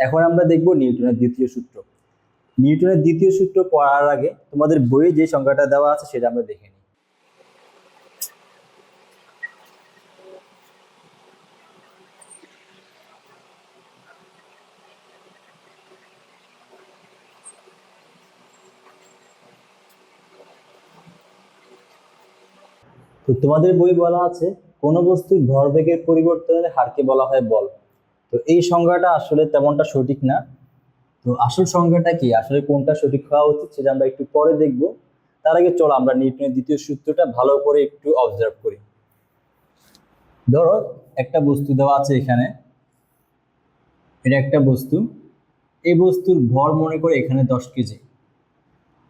এখন আমরা দেখব নিউটনের দ্বিতীয় সূত্র। নিউটনের দ্বিতীয় সূত্র পড়ার আগে তোমাদের বইয়ে যে সংজ্ঞাটা দেওয়া আছে সেটা আমরা দেখে নিই। তো তোমাদের বই বলা আছে কোন বস্তুর ভরবেগের পরিবর্তনের হারকে বলা হয় বল। তো এই সংজ্ঞাটা আসলে তেমনটা সঠিক না। তো আসল সংজ্ঞাটা কি, আসলে কোনটা সঠিক হওয়া উচিত সেটা আমরা একটু পরে দেখব। তার আগে চলো আমরা নিউটনের দ্বিতীয় সূত্রটা ভালো করে একটু অবজার্ভ করি। ধরো একটা বস্তু দেওয়া আছে এখানে, এটা একটা বস্তু, এই বস্তুর ভর মনে করে এখানে 10 কেজি,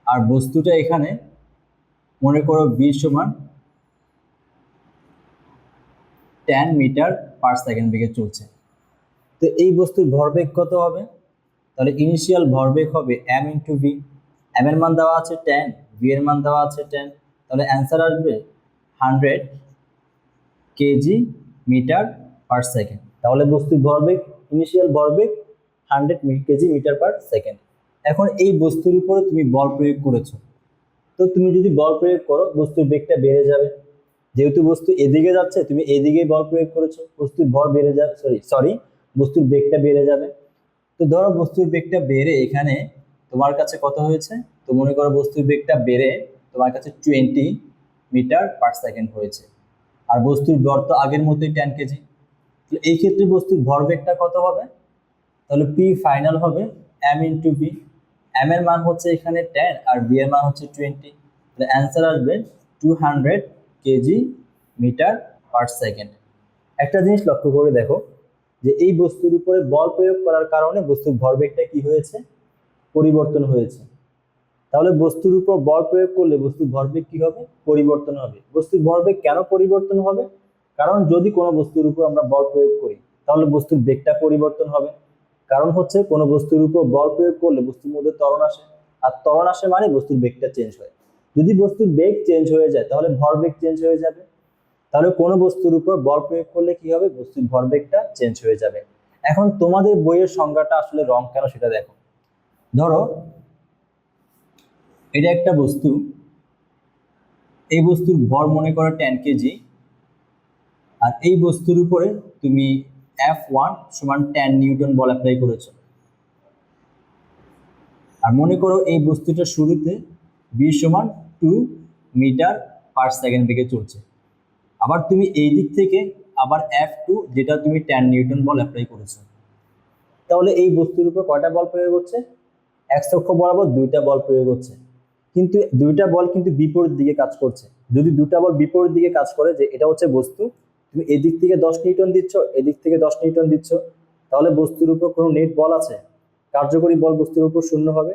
আর বস্তুটা এখানে মনে করো v সমান 10 মিটার পার সেকেন্ড বেগে চলছে। তো এই বস্তুর ভরবেগ কত হবে? তাহলে ইনিশিয়াল ভরবেগ হবে m ইন্টু v। m এর মান দেওয়া আছে 10, v এর মান দেওয়া আছে 10, তাহলে অ্যান্সার আসবে 100 কেজি মিটার পার সেকেন্ড। তাহলে বস্তুর ভরবেগ, ইনিশিয়াল ভরবেগ 100 কেজি মিটার পার সেকেন্ড। এখন এই বস্তুর উপরে তুমি বল প্রয়োগ করেছো, তো তুমি যদি বল প্রয়োগ করো বস্তুর বেগটা বেড়ে যাবে। যেহেতু বস্তু এদিকে যাচ্ছে, তুমি এদিকে বল প্রয়োগ করেছো, বস্তুর ভর বেড়ে যাবে, সরি বস্তুর বেগটা বেড়ে যাবে। তো ধরো বস্তুর বেগটা বেড়ে এখানে তোমার কাছে কত হয়েছে, তো মনে করো বস্তুর বেগটা বেড়ে তোমার কাছে 20 মিটার পার সেকেন্ড হয়েছে, আর বস্তুর ভর তো আগের মতোই 10 কেজি। তো এই ক্ষেত্রে বস্তুর ভরবেগটা কত হবে? তাহলে পি ফাইনাল হবে m ইন্টু ভি। m এর মান হচ্ছে এখানে 10 আর v এর মান হচ্ছে 20, তাহলে অ্যান্সার আসবে 200 কেজি মিটার পার সেকেন্ড। একটা জিনিস লক্ষ্য করে দেখো যে এই বস্তুর উপরে বল প্রয়োগ করার কারণে বস্তুর ভরবেগটা কি হয়েছে? পরিবর্তন হয়েছে। তাহলে বস্তুর উপর বল প্রয়োগ করলে বস্তুর ভরবেগ কি হবে? পরিবর্তন হবে। বস্তুর ভরবেগ কেন পরিবর্তন হবে? কারণ যদি কোনো বস্তুর উপর আমরা বল প্রয়োগ করি তাহলে বস্তুর বেগটা পরিবর্তন হবে। কারণ হচ্ছে কোনো বস্তুর উপর বল প্রয়োগ করলে বস্তুর মধ্যে ত্বরণ আসে, আর ত্বরণ আসে মানে বস্তুর বেগটা চেঞ্জ হয়। যদি বস্তুর বেগ চেঞ্জ হয়ে যায় তাহলে ভরবেগ চেঞ্জ হয়ে যাবে। তাহলে কোনো বস্তুর উপর বল প্রয়োগ করলে কি হবে? বস্তুর ভরবেগটা চেঞ্জ হয়ে যাবে। এখন তোমাদের বইয়ের সংজ্ঞাটা আসলে রং কেন সেটা দেখো। ধরো এটা একটা বস্তু, এই বস্তুর ভর মনে করো 10 কেজি, আর এই বস্তুর উপরে তুমি F1 সমান 10 নিউটন বল অ্যাপ্লাই করেছো। আর মনে করো এই বস্তুটা শুরুতে v সমান 2 মিটার পার সেকেন্ড বেগে চলছে। আবার তুমি এই দিক থেকে আবার F2 যেটা তুমি 10 নিউটন বল অ্যাপ্লাই করেছো। তাহলে এই বস্তুর উপর কয়টা বল প্রয়োগ হচ্ছে? x অক্ষ বরাবর দুইটা বল প্রয়োগ হচ্ছে, কিন্তু দুইটা বল কিন্তু বিপরীত দিকে কাজ করছে। যদি দুটা বল বিপরীত দিকে কাজ করে, যে এটা হচ্ছে বস্তু, তুমি এদিক থেকে 10 নিউটন দিচ্ছ, এদিক থেকে 10 নিউটন দিচ্ছ, তাহলে বস্তুর উপর কোনো নেট বল আছে? কার্যকরী বল বস্তুর উপর শূন্য হবে।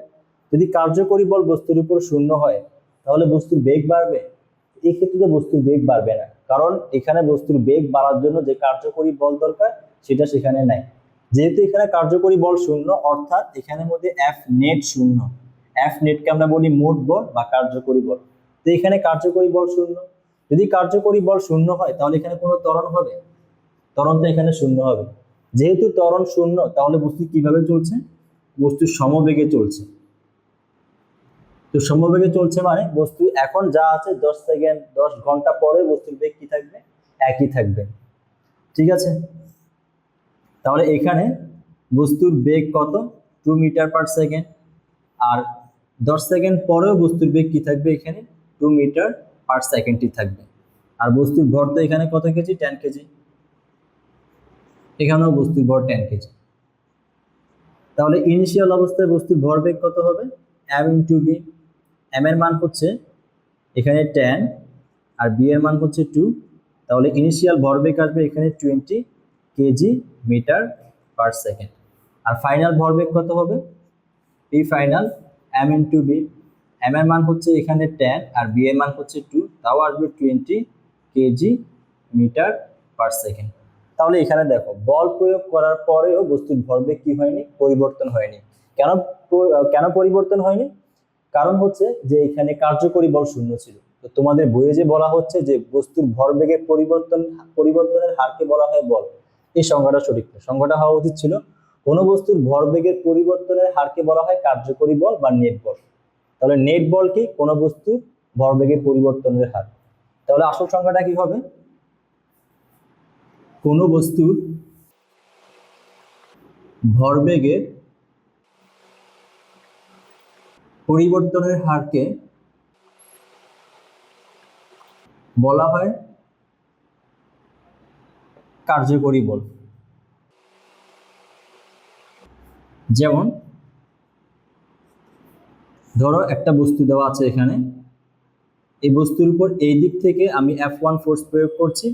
যদি কার্যকরী বল বস্তুর উপর শূন্য হয় তাহলে বস্তুর বেগ বাড়বে? এই ক্ষেত্রে তো বস্তুর বেগ বাড়বে না, কারণ এখানে বস্তুর বেগ বাড়ার জন্য যে কার্যকরী বল দরকার সেটা সেখানে নাই। যেহেতু এখানে কার্যকরী বল শূন্য, অর্থাৎ এখানের মধ্যে এফ নেট শূন্য। এফ নেটকে আমরা বলি মোট বল বা কার্যকরী বল। তো এখানে কার্যকরী বল শূন্য। যদি কার্যকরী বল শূন্য হয় তাহলে এখানে কোনো ত্বরণ হবে? ত্বরণটা এখানে শূন্য হবে। যেহেতু ত্বরণ শূন্য তাহলে বস্তু কিভাবে চলছে? বস্তু সমবেগে চলছে। তো সমবেগে চলছে মানে বস্তু এখন যা আছে 10 সেকেন্ড 10 ঘন্টা পরে বস্তুর বেগ কি থাকবে? একই থাকবে। ঠিক আছে, তাহলে এখানে বস্তুর বেগ কত? 2 মিটার পার সেকেন্ড, আর 10 সেকেন্ড পরেও বস্তুর বেগ কি থাকবে? এখানে 2 মিটার পার সেকেন্ডই থাকবে। আর বস্তুর ভর তো এখানে কত কেজি? 10 কেজি। এখানেও বস্তুর ভর 10 কেজি। তাহলে ইনিশিয়াল অবস্থায় বস্তুর ভরবেগ কত হবে? m into v। m এর মান হচ্ছে এখানে 10 আর v এর মান হচ্ছে 2, তাহলে ইনিশিয়াল ভরবেগ আসবে এখানে 20 কেজি মিটার পার সেকেন্ড। আর ফাইনাল ভরবেগ কত হবে? P final m into v। m এর মান হচ্ছে এখানে 10 আর v এর মান হচ্ছে 2, তাও আসবে 20 কেজি মিটার পার সেকেন্ড। তাহলে এখানে দেখো বল প্রয়োগ করার পরেও বস্তুর ভরবেগ কি হয়নি? পরিবর্তন হয়নি। কেন কেন পরিবর্তন হয়নি? কারণ হচ্ছে যে এখানে কার্যকরী বল শূন্য ছিল। তো তোমাদের বইয়ে যে বলা হচ্ছে যে বস্তুর ভরবেগের পরিবর্তনের হারকে বলা হয় বল, এই সংজ্ঞাটা সঠিক না। সংজ্ঞাটা হওয়া উচিত ছিল কোনো বস্তুর ভরবেগের পরিবর্তনের হারকে বলা হয় কার্যকরী বল বা নেট বল। তাহলে নেট বল কি? কোনো বস্তুর ভরবেগের পরিবর্তনের হার। তাহলে আসল সংখ্যাটা কি হবে? কোনো বস্তুর ভরবেগের পরিবর্তনের হারকে বলা হয় কার্যকরী বল। যেমন ধরো একটা বস্তু দেওয়া আছে এখানে, এই বস্তুর উপর এই দিক থেকে আমি F1 ফোর্স প্রয়োগ করছি,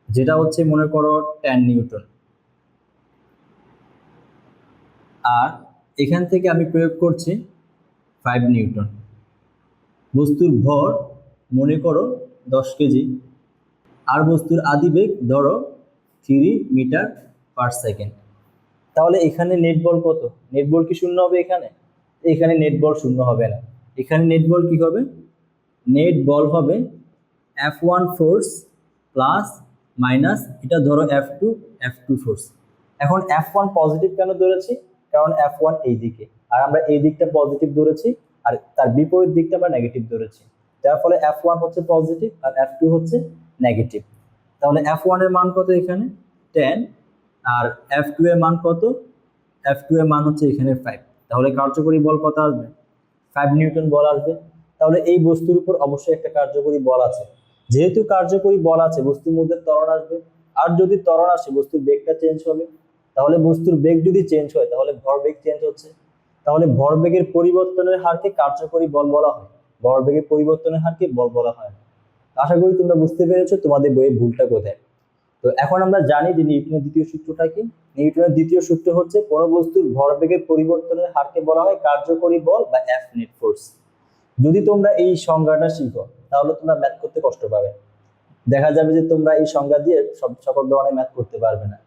যেটা হচ্ছে মনে করো 10 নিউটন, আর এখান থেকে আমি প্রয়োগ করছি 5 নিউটন। বস্তুর ভর মনে করো 10 কেজি, আর বস্তুর আদিবেগ ধরো 3 মিটার পার সেকেন্ড। তাহলে এখানে নেট বল কত? নেট বল কি শূন্য হবে এখানে? এখানে নেট বল শূন্য হবে না। এখানে নেট বল কি হবে? নেট বল হবে F1 ফোর্স প্লাস মাইনাস এটা ধরো F2 ফোর্স। এখন F1 পজিটিভ কেন ধরেছি? কারণ F1 এই দিকে, আর আমরা এই দিকটা পজিটিভ ধরেছি, আর তার বিপরীত দিকটা আমরা নেগেটিভ ধরেছি, যার ফলে F1 হচ্ছে পজিটিভ আর F2 হচ্ছে নেগেটিভ। তাহলে F1 এর মান কত এখানে? 10, আর F2 এর মান কত? F2 এর মান হচ্ছে এখানে 5। তাহলে কার্যকরী বল কত আসবে? 5 নিউটন বল আসবে। তাহলে এই বস্তুর উপর অবশ্যই একটা কার্যকরী বল আছে। যেহেতু কার্যকরী বল আছে, বস্তুর মধ্যে ত্বরণ আসবে, আর যদি ত্বরণ আসে বস্তুর বেগটা চেঞ্জ হবে। তাহলে বস্তুর বেগ যদি চেঞ্জ হয় তাহলে ভরবেগ চেঞ্জ হচ্ছে। তাহলে ভরবেগের পরিবর্তনের হারকে কার্যকরী বল বলা হয়, ভরবেগের পরিবর্তনের হারকে বল বলা হয়। আশা করি তোমরা বুঝতে পেরেছো তোমাদের বইয়ে ভুলটা কোথায়। তো এখন আমরা জানি যে নিউটনের দ্বিতীয় সূত্রটা কি। নিউটনের দ্বিতীয় সূত্র হচ্ছে কোনো বস্তুর ভরবেগের পরিবর্তনের হারকে বলা হয় কার্যকরী বল বা F নেট ফোর্স। যদি তোমরা এই সংজ্ঞাটা শিখো তাহলে তোমরা ম্যাথ করতে কষ্ট পাবে। দেখা যাবে যে তোমরা এই সংজ্ঞা দিয়ে সকল ধরনের ম্যাথ করতে পারবে না।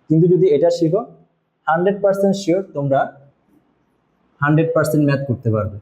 কিন্তু যদি এটা শিখো 100% শিওর তোমরা 100% ম্যাথ করতে পারবে।